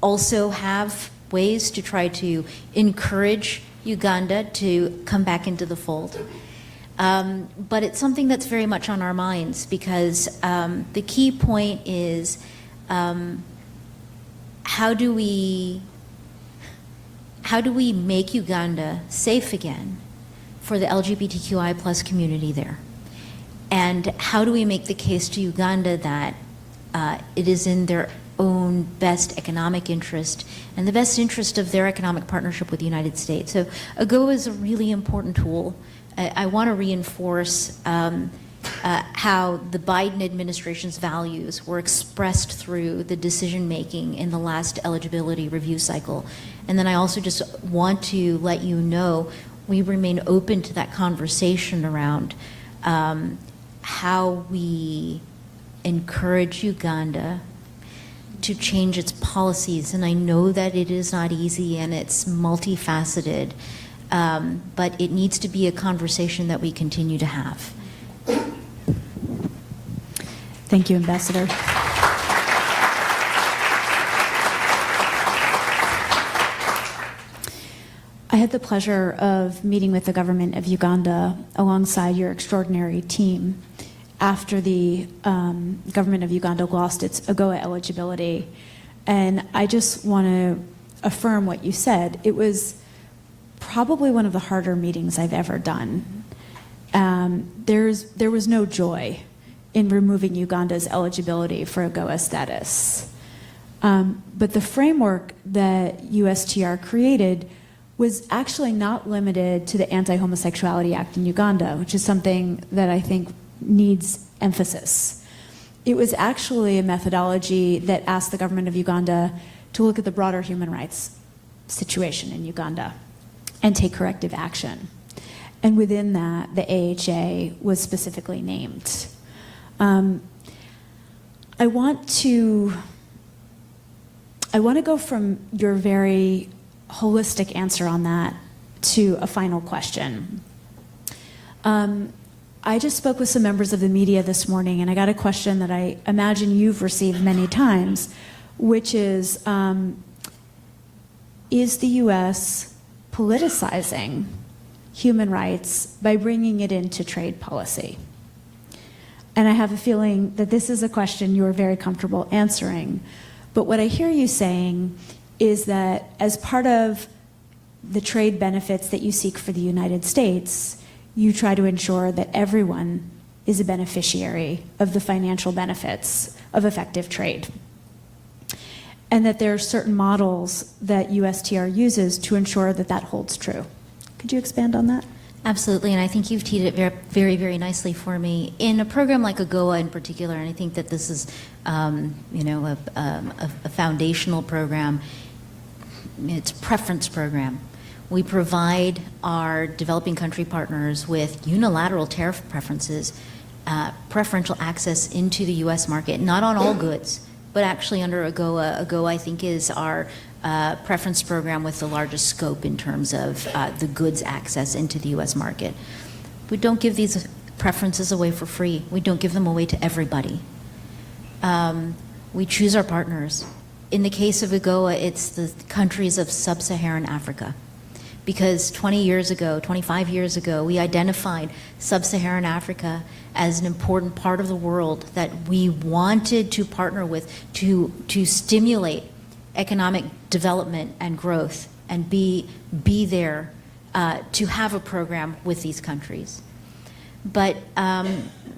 also have ways to try to encourage Uganda to come back into the fold. But it's something that's very much on our minds, because the key point is how do we make Uganda safe again for the LGBTQI plus community there? And how do we make the case to Uganda that it is in their own best economic interest and the best interest of their economic partnership with the United States? So AGOA is a really important tool. I want to reinforce how the Biden administration's values were expressed through the decision-making in the last eligibility review cycle. And then I also just want to let you know we remain open to that conversation around how we encourage Uganda to change its policies. And I know that it is not easy and it's multifaceted, but it needs to be a conversation that we continue to have. Thank you, Ambassador. I had the pleasure of meeting with the government of Uganda alongside your extraordinary team after the government of Uganda lost its AGOA eligibility. And I just want to affirm what you said. It was probably one of the harder meetings I've ever done. There was no joy in removing Uganda's eligibility for AGOA status. But the framework that USTR created was actually not limited to the Anti-Homosexuality Act in Uganda, which is something that I think needs emphasis. It was actually a methodology that asked the government of Uganda to look at the broader human rights situation in Uganda and take corrective action. And within that, the AHA was specifically named. I want to go from your very holistic answer on that to a final question. I just spoke with some members of the media this morning, and I got a question that I imagine you've received many times, which is the U.S. politicizing human rights by bringing it into trade policy? And I have a feeling that this is a question you're very comfortable answering. But what I hear you saying is that as part of the trade benefits that you seek for the United States, you try to ensure that everyone is a beneficiary of the financial benefits of effective trade. And that there are certain models that USTR uses to ensure that that holds true. Could you expand on that? Absolutely, and I think you've teed it very, very, very nicely for me. In a program like AGOA in particular, and I think that this is, a foundational program, it's a preference program. We provide our developing country partners with unilateral tariff preferences, preferential access into the U.S. market, not on all goods, but actually under AGOA. AGOA, I think, is our preference program with the largest scope in terms of the goods access into the U.S. market. We don't give these preferences away for free. We don't give them away to everybody. We choose our partners. In the case of AGOA, it's the countries of sub-Saharan Africa. Because 20 years ago, 25 years ago, we identified sub-Saharan Africa as an important part of the world that we wanted to partner with to stimulate economic development and growth and be there to have a program with these countries. But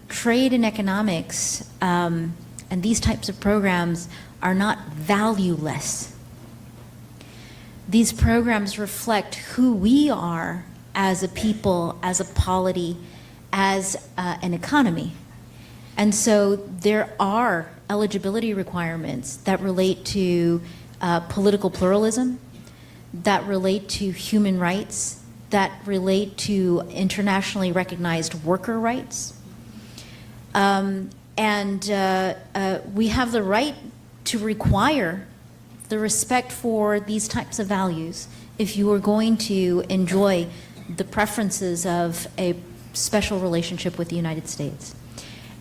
trade and economics and these types of programs are not valueless. These programs reflect who we are as a people, as a polity, as an economy. And so there are eligibility requirements that relate to political pluralism, that relate to human rights, that relate to internationally recognized worker rights. And we have the right to require the respect for these types of values if you are going to enjoy the preferences of a special relationship with the United States.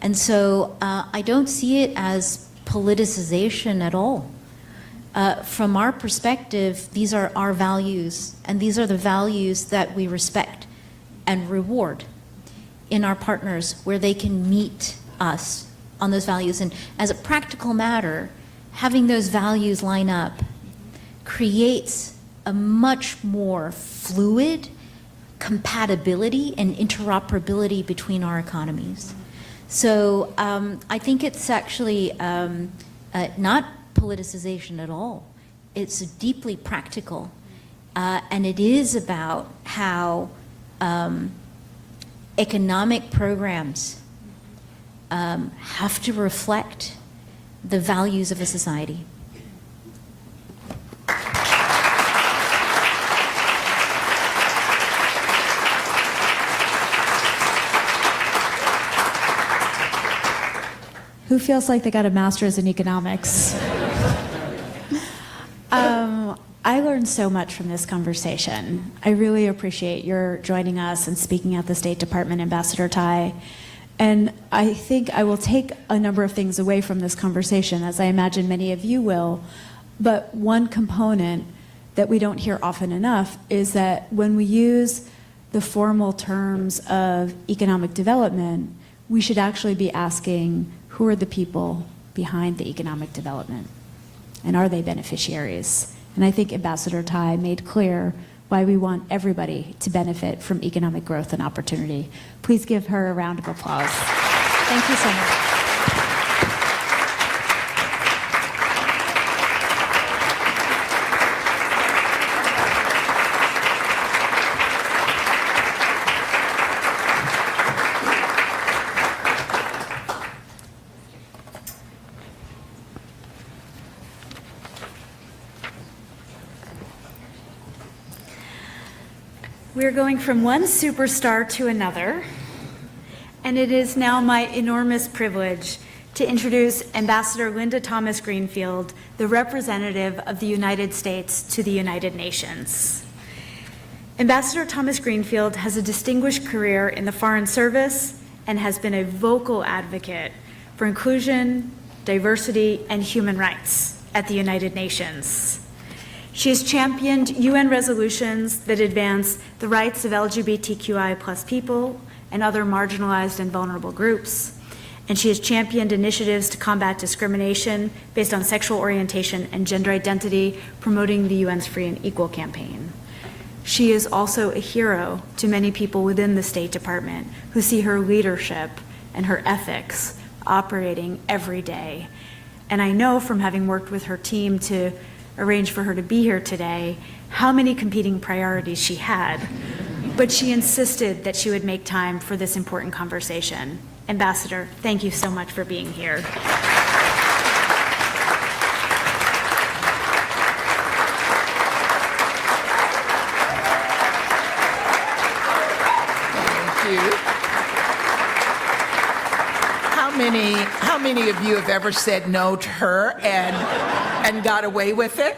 And so I don't see it as politicization at all. From our perspective, these are our values, and these are the values that we respect and reward in our partners, where they can meet us on those values. And as a practical matter, having those values line up creates a much more fluid compatibility and interoperability between our economies. So I think it's actually not politicization at all. It's deeply practical, and it is about how economic programs have to reflect the values of a society. Who feels like they got a master's in economics? I learned so much from this conversation. I really appreciate your joining us and speaking at the State Department, Ambassador Tai. And I think I will take a number of things away from this conversation, as I imagine many of you will. But one component that we don't hear often enough is that when we use the formal terms of economic development, we should actually be asking, who are the people behind the economic development? And are they beneficiaries? And I think Ambassador Tai made clear why we want everybody to benefit from economic growth and opportunity. Please give her a round of applause. Thank you so much. We're going from one superstar to another, and it is now my enormous privilege to introduce Ambassador Linda Thomas Greenfield, the representative of the United States to the United Nations. Ambassador Thomas Greenfield has a distinguished career in the Foreign Service and has been a vocal advocate for inclusion, diversity, and human rights at the United Nations. She has championed UN resolutions that advance the rights of LGBTQI plus people and other marginalized and vulnerable groups. And she has championed initiatives to combat discrimination based on sexual orientation and gender identity, promoting the UN's Free and Equal campaign. She is also a hero to many people within the State Department who see her leadership and her ethics operating every day. And I know from having worked with her team to arrange for her to be here today, how many competing priorities she had, but she insisted that she would make time for this important conversation. Ambassador, thank you so much for being here. Thank you. How many of you have ever said no to her and got away with it?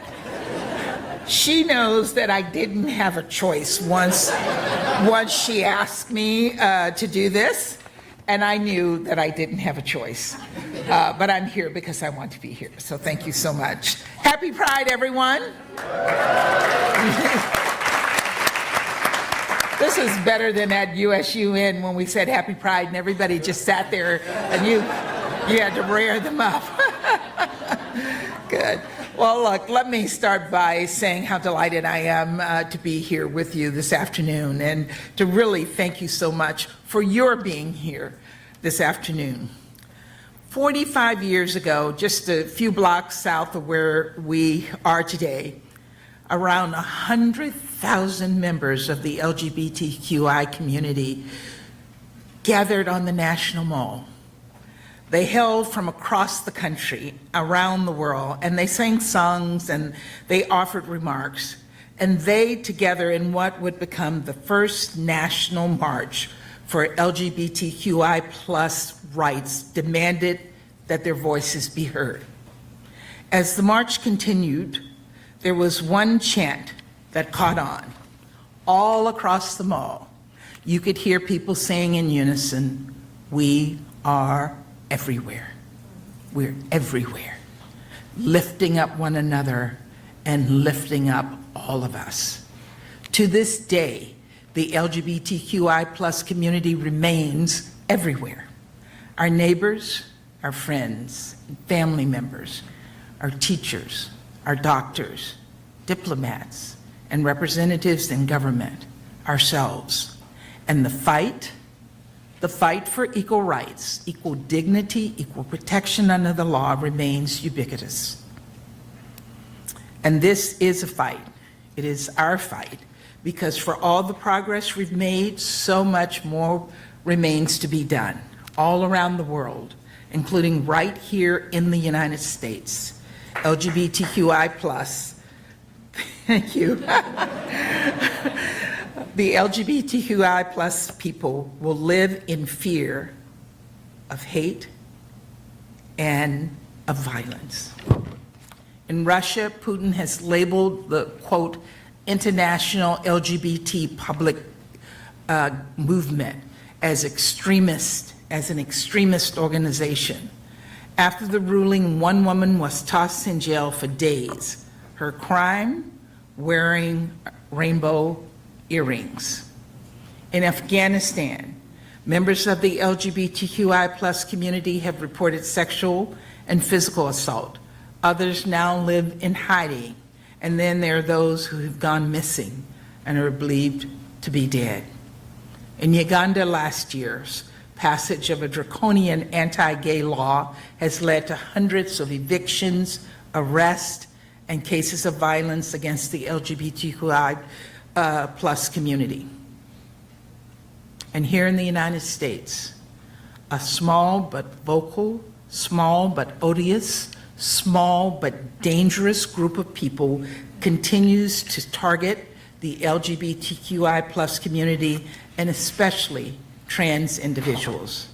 She knows that I didn't have a choice once she asked me to do this, and I knew that I didn't have a choice. But I'm here because I want to be here, so thank you so much. Happy Pride, everyone. This is better than at USUN when we said Happy Pride and everybody just sat there and you had to rear them up. Good. Well, look, let me start by saying how delighted I am to be here with you this afternoon and to really thank you so much for your being here this afternoon. 45 years ago, just a few blocks south of where we are today, around 100,000 members of the LGBTQI community gathered on the National Mall. They hailed from across the country, around the world, and they sang songs and they offered remarks. And they, together in what would become the first national march for LGBTQI plus rights, demanded that their voices be heard. As the march continued, there was one chant that caught on. All across the mall, you could hear people saying in unison, "We are everywhere. We're everywhere," lifting up one another and lifting up all of us. To this day, the LGBTQI plus community remains everywhere. Our neighbors, our friends, family members, our teachers, our doctors, diplomats, and representatives in government, ourselves. And the fight for equal rights, equal dignity, equal protection under the law remains ubiquitous. And this is a fight. It is our fight, because for all the progress we've made, so much more remains to be done all around the world, including right here in the United States. LGBTQI plus, thank you. The LGBTQI plus people will live in fear of hate and of violence. In Russia, Putin has labeled the, quote, international LGBT public movement as an extremist organization. After the ruling, one woman was tossed in jail for days. Her crime, wearing rainbow earrings. In Afghanistan, members of the LGBTQI plus community have reported sexual and physical assault. Others now live in hiding. And then there are those who have gone missing and are believed to be dead. In Uganda last year's passage of a draconian anti-gay law has led to hundreds of evictions, arrests, and cases of violence against the LGBTQI plus community. And here in the United States, a small but vocal, small but odious, small but dangerous group of people continues to target the LGBTQI plus community, and especially trans individuals.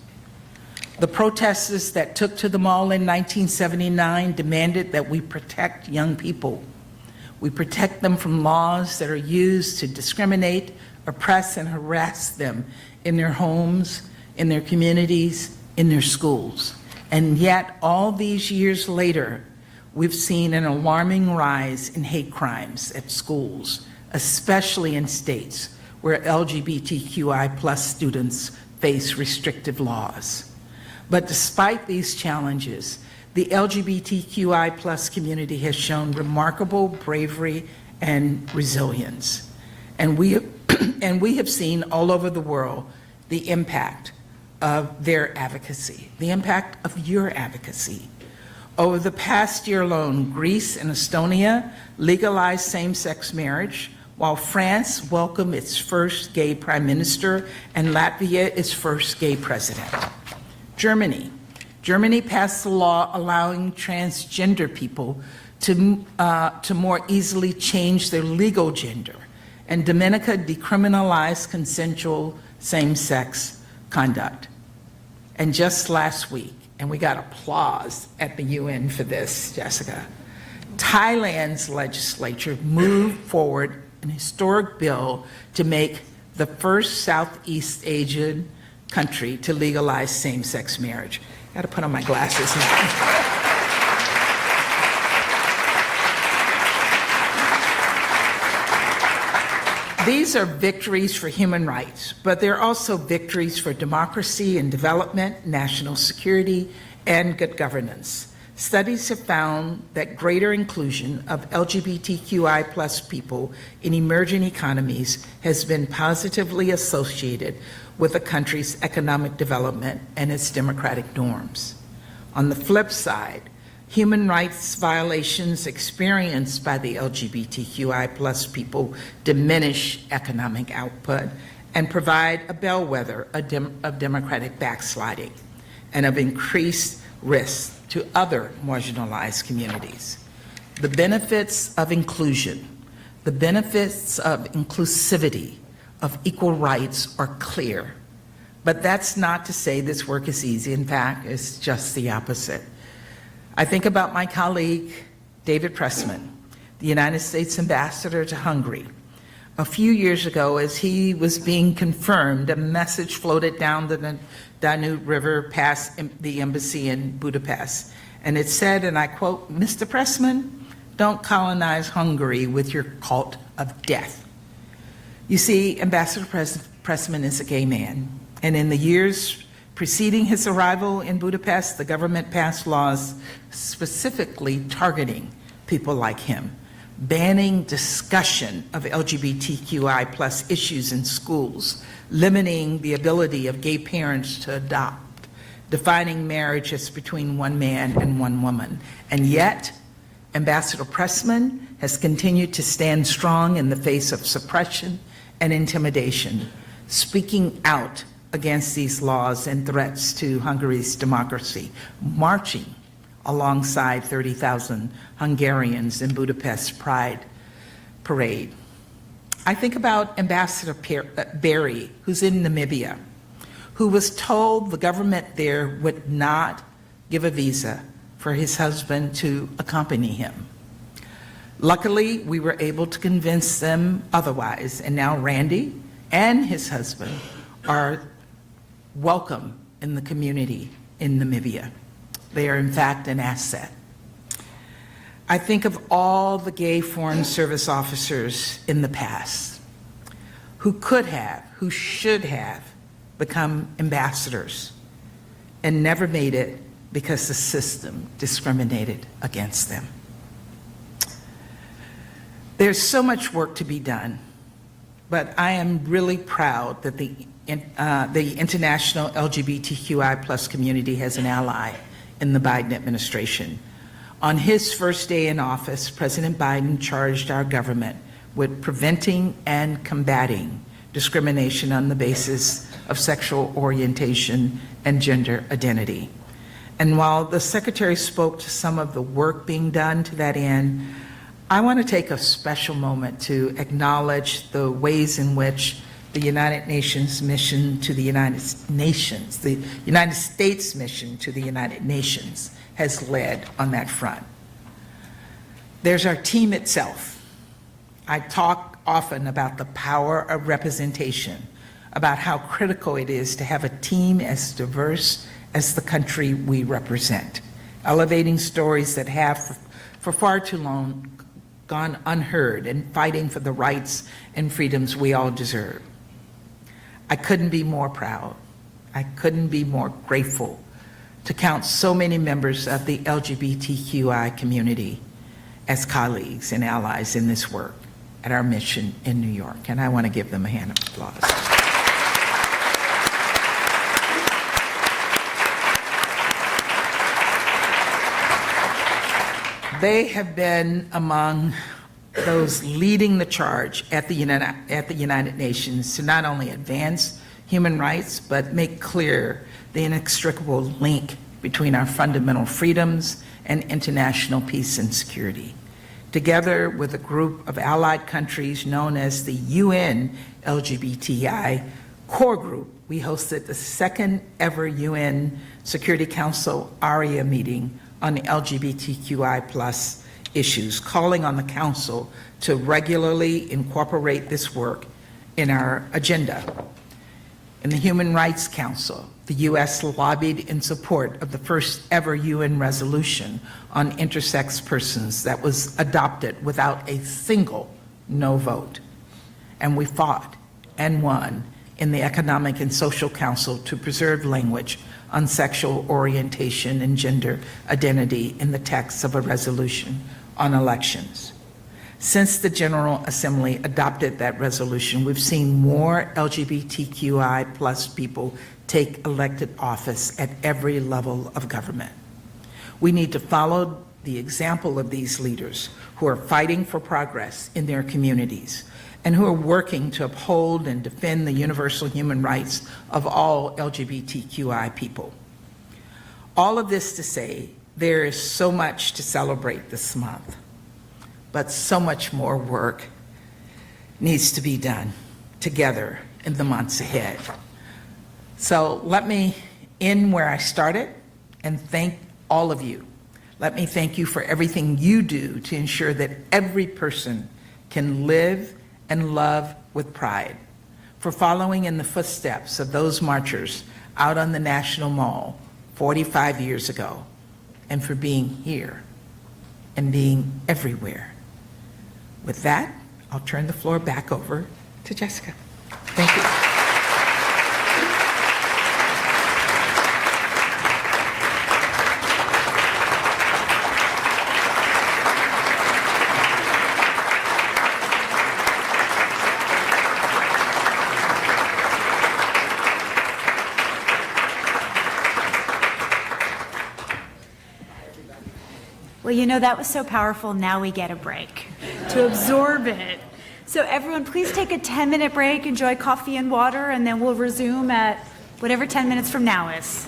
The protesters that took to the mall in 1979 demanded that we protect young people. We protect them from laws that are used to discriminate, oppress, and harass them in their homes, in their communities, in their schools. And yet, all these years later, we've seen an alarming rise in hate crimes at schools, especially in states where LGBTQI plus students face restrictive laws. But despite these challenges, the LGBTQI plus community has shown remarkable bravery and resilience. And we have seen all over the world the impact of their advocacy, the impact of your advocacy. Over the past year alone, Greece and Estonia legalized same-sex marriage, while France welcomed its first gay prime minister and Latvia its first gay president. Germany passed a law allowing transgender people to more easily change their legal gender, and Dominica decriminalized consensual same-sex conduct. And just last week, and we got applause at the UN for this, Jessica, Thailand's legislature moved forward an historic bill to make the first Southeast Asian country to legalize same-sex marriage. Got to put on my glasses now. These are victories for human rights, but they're also victories for democracy and development, national security, and good governance. Studies have found that greater inclusion of LGBTQI plus people in emerging economies has been positively associated with a country's economic development and its democratic norms. On the flip side, human rights violations experienced by the LGBTQI plus people diminish economic output and provide a bellwether of democratic backsliding and of increased risk to other marginalized communities. The benefits of inclusion, the benefits of inclusivity, of equal rights are clear. But that's not to say this work is easy. In fact, it's just the opposite. I think about my colleague, David Pressman, the United States ambassador to Hungary. A few years ago, as he was being confirmed, a message floated down the Danube River past the embassy in Budapest. And it said, and I quote, "Mr. Pressman, don't colonize Hungary with your cult of death." You see, Ambassador Pressman is a gay man. And in the years preceding his arrival in Budapest, the government passed laws specifically targeting people like him, banning discussion of LGBTQI plus issues in schools, limiting the ability of gay parents to adopt, defining marriage as between one man and one woman. And yet, Ambassador Pressman has continued to stand strong in the face of suppression and intimidation, speaking out against these laws and threats to Hungary's democracy, marching alongside 30,000 Hungarians in Budapest's Pride Parade. I think about Ambassador Barry, who's in Namibia, who was told the government there would not give a visa for his husband to accompany him. Luckily, we were able to convince them otherwise, and now Randy and his husband are welcome in the community in Namibia. They are, in fact, an asset. I think of all the gay Foreign Service officers in the past who could have, who should have become ambassadors and never made it because the system discriminated against them. There's so much work to be done, but I am really proud that the international LGBTQI plus community has an ally in the Biden administration. On his first day in office, President Biden charged our government with preventing and combating discrimination on the basis of sexual orientation and gender identity. And while the Secretary spoke to some of the work being done to that end, I want to take a special moment to acknowledge the ways in which the United Nations mission to the United Nations, the United States mission to the United Nations has led on that front. There's our team itself. I talk often about the power of representation, about how critical it is to have a team as diverse as the country we represent, elevating stories that have for far too long gone unheard and fighting for the rights and freedoms we all deserve. I couldn't be more proud. I couldn't be more grateful to count so many members of the LGBTQI community as colleagues and allies in this work at our mission in New York. And I want to give them a hand of applause. They have been among those leading the charge at the United Nations to not only advance human rights, but make clear the inextricable link between our fundamental freedoms and international peace and security. Together with a group of allied countries known as the UN LGBTI Core Group, we hosted the second ever UN Security Council ARIA meeting on LGBTQI plus issues, calling on the Council to regularly incorporate this work in our agenda. In the Human Rights Council, the U.S. lobbied in support of the first ever UN resolution on intersex persons that was adopted without a single no vote. And we fought and won in the Economic and Social Council to preserve language on sexual orientation and gender identity in the text of a resolution on elections. Since the General Assembly adopted that resolution, we've seen more LGBTQI plus people take elected office at every level of government. We need to follow the example of these leaders who are fighting for progress in their communities and who are working to uphold and defend the universal human rights of all LGBTQI people. All of this to say, there is so much to celebrate this month, but so much more work needs to be done together in the months ahead. So let me end where I started and thank all of you. Let me thank you for everything you do to ensure that every person can live and love with pride, for following in the footsteps of those marchers out on the National Mall 45 years ago, and for being here and being everywhere. With that, I'll turn the floor back over to Jessica. Thank you. Well, you know, that was so powerful, now we get a break to absorb it. So everyone, please take a 10-minute break, enjoy coffee and water, and then we'll resume at whatever 10 minutes from now is.